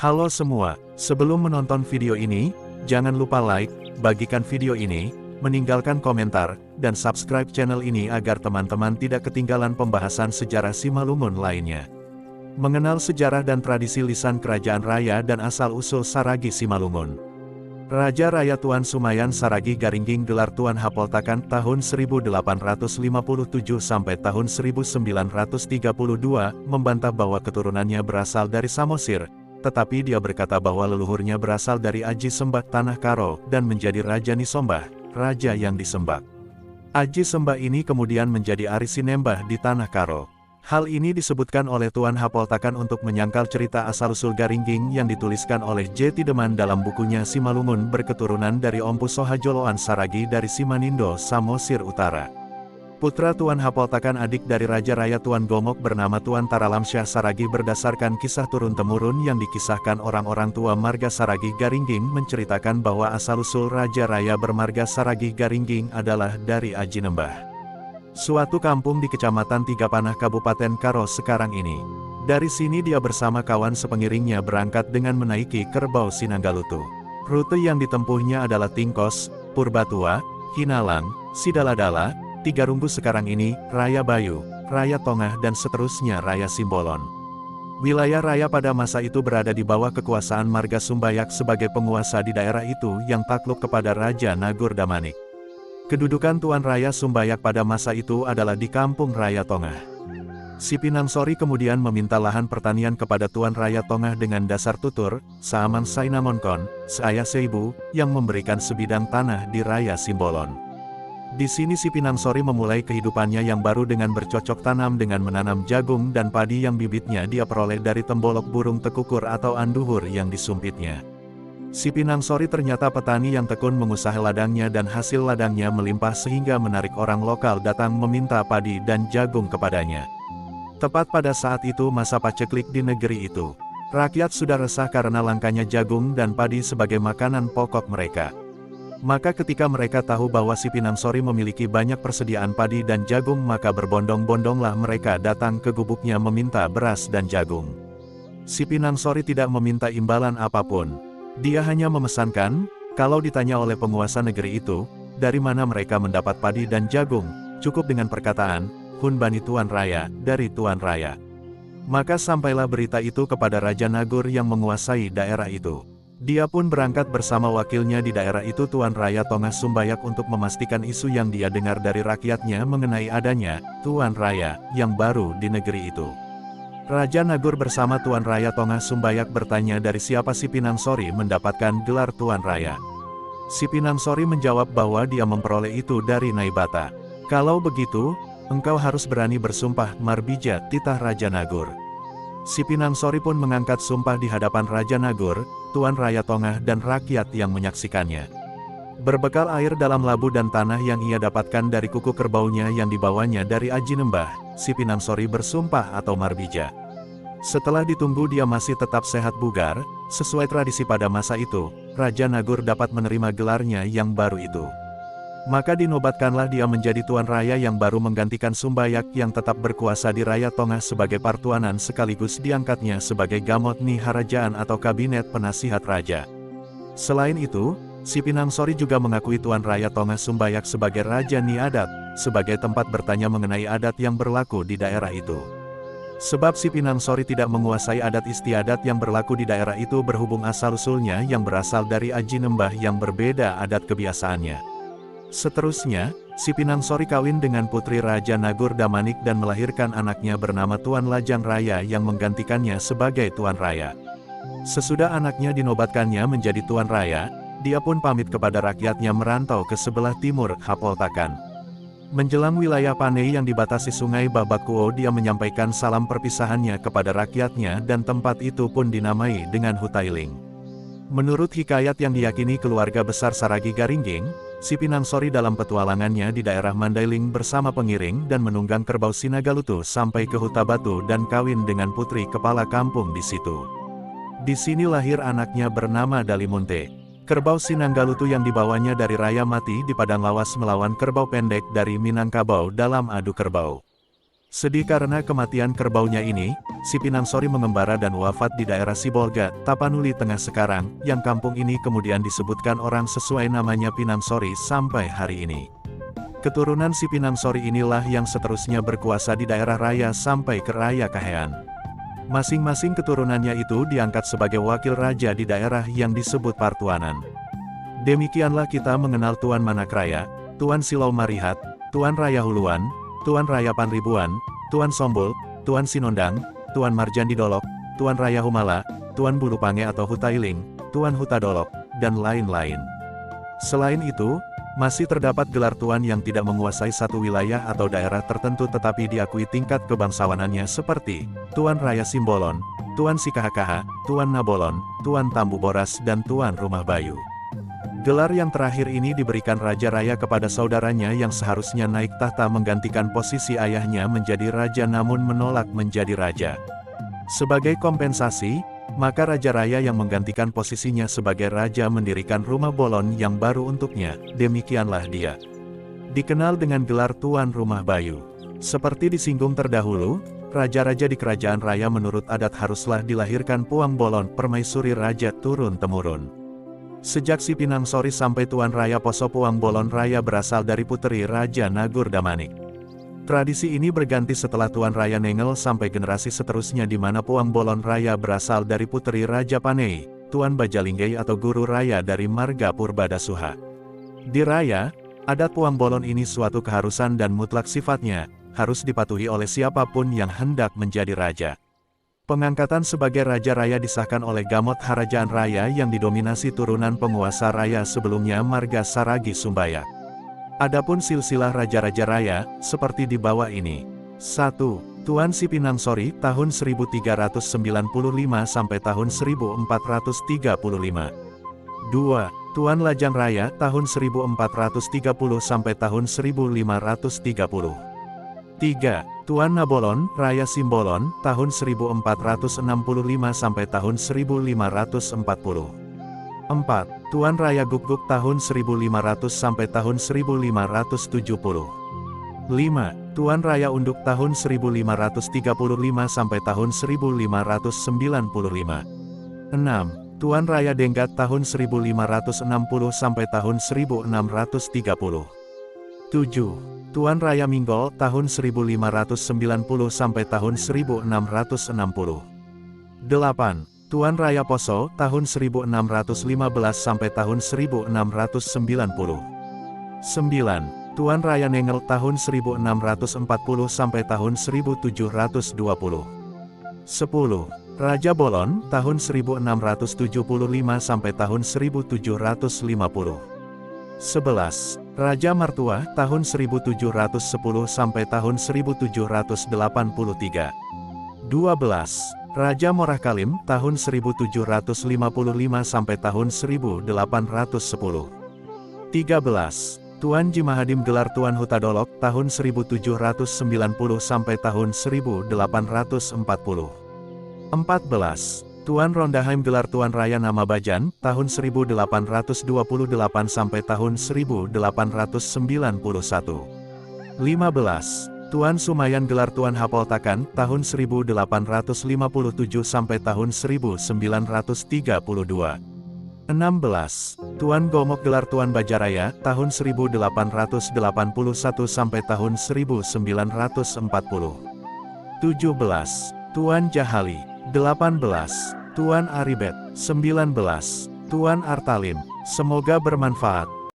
Halo semua, sebelum menonton video ini, jangan lupa like, bagikan video ini, meninggalkan komentar, dan subscribe channel ini agar teman-teman tidak ketinggalan pembahasan sejarah Simalungun lainnya. Mengenal sejarah dan tradisi lisan Kerajaan Raya dan asal-usul Saragi Simalungun. Raja Raya Tuan Sumayan Saragi Garingging gelar Tuan Hapoltakan tahun 1857 sampai tahun 1932 membantah bahwa keturunannya berasal dari Samosir, tetapi dia berkata bahwa leluhurnya berasal dari Aji Sembak Tanah Karo dan menjadi Raja Nisombah, raja yang disembah. Aji Sembah ini kemudian menjadi Ari Sinembah di Tanah Karo. Hal ini disebutkan oleh Tuan Hapoltakan untuk menyangkal cerita asal-usul Garingging yang dituliskan oleh J. Tideman dalam bukunya Simalungun berketurunan dari Ompu Sohajoloan Saragi dari Simanindo, Samosir Utara. Putra Tuan Hapoltakan adik dari Raja Raya Tuan Gomok bernama Tuan Taralamsyah Saragi berdasarkan kisah turun-temurun yang dikisahkan orang-orang tua marga Saragi Garingging menceritakan bahwa asal-usul Raja Raya bermarga Saragi Garingging adalah dari Aji Nembah, suatu kampung di Kecamatan Tigapanah Kabupaten Karo sekarang ini. Dari sini dia bersama kawan sepengiringnya berangkat dengan menaiki kerbau Sinanggalutu. Rute yang ditempuhnya adalah Tingkos, Purbatua, Hinalang, Sidaladala, Tigarunggu sekarang ini, Raya Bayu, Raya Tongah dan seterusnya Raya Simbolon. Wilayah raya pada masa itu berada di bawah kekuasaan marga Sumbayak sebagai penguasa di daerah itu yang takluk kepada Raja Nagur Damanik. Kedudukan Tuan Raya Sumbayak pada masa itu adalah di Kampung Raya Tongah. Si Pinangsori kemudian meminta lahan pertanian kepada Tuan Raya Tongah dengan dasar tutur, Saaman Sainamonkon, Seaya Seibu, yang memberikan sebidang tanah di Raya Simbolon. Di sini si Pinangsori memulai kehidupannya yang baru dengan bercocok tanam dengan menanam jagung dan padi yang bibitnya dia peroleh dari tembolok burung tekukur atau anduhur yang disumpitnya. Si Pinangsori ternyata petani yang tekun mengusaha ladangnya dan hasil ladangnya melimpah sehingga menarik orang lokal datang meminta padi dan jagung kepadanya. Tepat pada saat itu masa paceklik di negeri itu. Rakyat sudah resah karena langkanya jagung dan padi sebagai makanan pokok mereka. Maka ketika mereka tahu bahwa si Pinangsori memiliki banyak persediaan padi dan jagung maka berbondong-bondonglah mereka datang ke gubuknya meminta beras dan jagung. Si Pinangsori tidak meminta imbalan apapun. Dia hanya memesankan, kalau ditanya oleh penguasa negeri itu, dari mana mereka mendapat padi dan jagung, cukup dengan perkataan, Hun Bani Tuan Raya, dari Tuan Raya. Maka sampailah berita itu kepada Raja Nagur yang menguasai daerah itu. Dia pun berangkat bersama wakilnya di daerah itu Tuan Raya Tongah Sumbayak untuk memastikan isu yang dia dengar dari rakyatnya mengenai adanya Tuan Raya yang baru di negeri itu. Raja Nagur bersama Tuan Raya Tongah Sumbayak bertanya dari siapa si Pinangsori mendapatkan gelar Tuan Raya. Si Pinangsori menjawab bahwa dia memperoleh itu dari Naibata. Kalau begitu, engkau harus berani bersumpah Marbija, titah Raja Nagur. Si Pinangsori pun mengangkat sumpah di hadapan Raja Nagur, Tuan Raya Tongah dan rakyat yang menyaksikannya. Berbekal air dalam labu dan tanah yang ia dapatkan dari kuku kerbaunya yang dibawanya dari Aji Nembah, si Pinangsori bersumpah atau Marbija. Setelah ditunggu dia masih tetap sehat bugar, sesuai tradisi pada masa itu, Raja Nagur dapat menerima gelarnya yang baru itu. Maka dinobatkanlah dia menjadi Tuan Raya yang baru menggantikan Sumbayak yang tetap berkuasa di Raya Tongah sebagai partuanan sekaligus diangkatnya sebagai Gamot Ni Harajaan atau Kabinet Penasihat Raja. Selain itu, si Pinangsori juga mengakui Tuan Raya Tongah Sumbayak sebagai Raja Ni Adat, sebagai tempat bertanya mengenai adat yang berlaku di daerah itu. Sebab si Pinangsori tidak menguasai adat istiadat yang berlaku di daerah itu berhubung asal-usulnya yang berasal dari Aji Nembah yang berbeda adat kebiasaannya. Seterusnya, si Pinangsori kawin dengan putri Raja Nagur Damanik dan melahirkan anaknya bernama Tuan Lajang Raya yang menggantikannya sebagai Tuan Raya. Sesudah anaknya dinobatkannya menjadi Tuan Raya, dia pun pamit kepada rakyatnya merantau ke sebelah timur Hapoltakan. Menjelang wilayah Panei yang dibatasi sungai Babakuo dia menyampaikan salam perpisahannya kepada rakyatnya dan tempat itu pun dinamai dengan Hutailing. Menurut hikayat yang diyakini keluarga besar Saragi Garingging, si Pinangsori dalam petualangannya di daerah Mandailing bersama pengiring dan menunggang kerbau Sinagalutu sampai ke Hutabatu dan kawin dengan putri kepala kampung di situ. Di sini lahir anaknya bernama Dalimunte. Kerbau Sinanggalutu yang dibawanya dari Raya mati di padang lawas melawan kerbau pendek dari Minangkabau dalam adu kerbau. Sedih karena kematian kerbaunya ini, si Pinangsori mengembara dan wafat di daerah Sibolga, Tapanuli Tengah sekarang, yang kampung ini kemudian disebutkan orang sesuai namanya Pinangsori sampai hari ini. Keturunan si Pinangsori inilah yang seterusnya berkuasa di daerah Raya sampai ke Raya Kahean. Masing-masing keturunannya itu diangkat sebagai wakil raja di daerah yang disebut Partuanan. Demikianlah kita mengenal Tuan Manakraya, Tuan Silau Marihat, Tuan Raya Huluan, Tuan Raya Panribuan, Tuan Sombul, Tuan Sinondang, Tuan Marjandi Dolok, Tuan Raya Humala, Tuan Bulupange atau Hutailing, Tuan Hutadolok, dan lain-lain. Selain itu, masih terdapat gelar tuan yang tidak menguasai satu wilayah atau daerah tertentu tetapi diakui tingkat kebangsawanannya seperti Tuan Raya Simbolon, Tuan Sikahakaha, Tuan Nabolon, Tuan Tambu Boras dan Tuan Rumah Bayu. Gelar yang terakhir ini diberikan Raja Raya kepada saudaranya yang seharusnya naik tahta menggantikan posisi ayahnya menjadi raja namun menolak menjadi raja. Sebagai kompensasi, maka Raja Raya yang menggantikan posisinya sebagai raja mendirikan rumah bolon yang baru untuknya, demikianlah dia. Dikenal dengan gelar Tuan Rumah Bayu. Seperti disinggung terdahulu, raja-raja di kerajaan raya menurut adat haruslah dilahirkan Puang Bolon permaisuri raja turun-temurun. Sejak si Pinangsori sampai Tuan Raya Poso Puang Bolon Raya berasal dari puteri Raja Nagur Damanik. Tradisi ini berganti setelah Tuan Raya Nengel sampai generasi seterusnya di mana Puang Bolon Raya berasal dari puteri Raja Panei, Tuan Bajalinggay atau Guru Raya dari Marga Purbadasuha. Di Raya, adat Puang Bolon ini suatu keharusan dan mutlak sifatnya, harus dipatuhi oleh siapapun yang hendak menjadi raja. Pengangkatan sebagai Raja Raya disahkan oleh Gamot Harajaan Raya yang didominasi turunan penguasa Raya sebelumnya Marga Saragi Sumbayak. Adapun silsilah Raja-Raja Raya, seperti di bawah ini. 1. Tuan Si Pinangsori tahun 1395 sampai tahun 1435. 2. Tuan Lajang Raya tahun 1430 sampai tahun 1530. 3. Tuan Nabolon, Raya Simbolon, tahun 1465 sampai tahun 1540. 4. Tuan Raya Guguk tahun 1500 sampai tahun 1570. 5. Tuan Raya Unduk tahun 1535 sampai tahun 1595. 6. Tuan Raya Denggat tahun 1560 sampai tahun 1630. 7. Tuan Raya Minggol tahun 1590 sampai tahun 1660. 8. Tuan Raya Poso tahun 1615 sampai tahun 1690. 9. Tuan Raya Nengel tahun 1640 sampai tahun 1720. 10. Raja Bolon tahun 1675 sampai tahun 1750. 11. Raja Martua tahun 1710 sampai tahun 1783. 12. Raja Morah Kalim tahun 1755 sampai tahun 1810. 13. Tuan Jimahadim gelar Tuan Hutadolok tahun 1790 sampai tahun 1840. 14. Tuan Rondaheim gelar Tuan Raya Nama Bajan, tahun 1828 sampai tahun 1891. 15. Tuan Sumayan gelar Tuan Hapoltakan, tahun 1857 sampai tahun 1932. 16. Tuan Gomok gelar Tuan Bajaraya, tahun 1881 sampai tahun 1940. 17. Tuan Jahali. 18. Tuan Aribet. 19. Tuan Artalim. Semoga bermanfaat.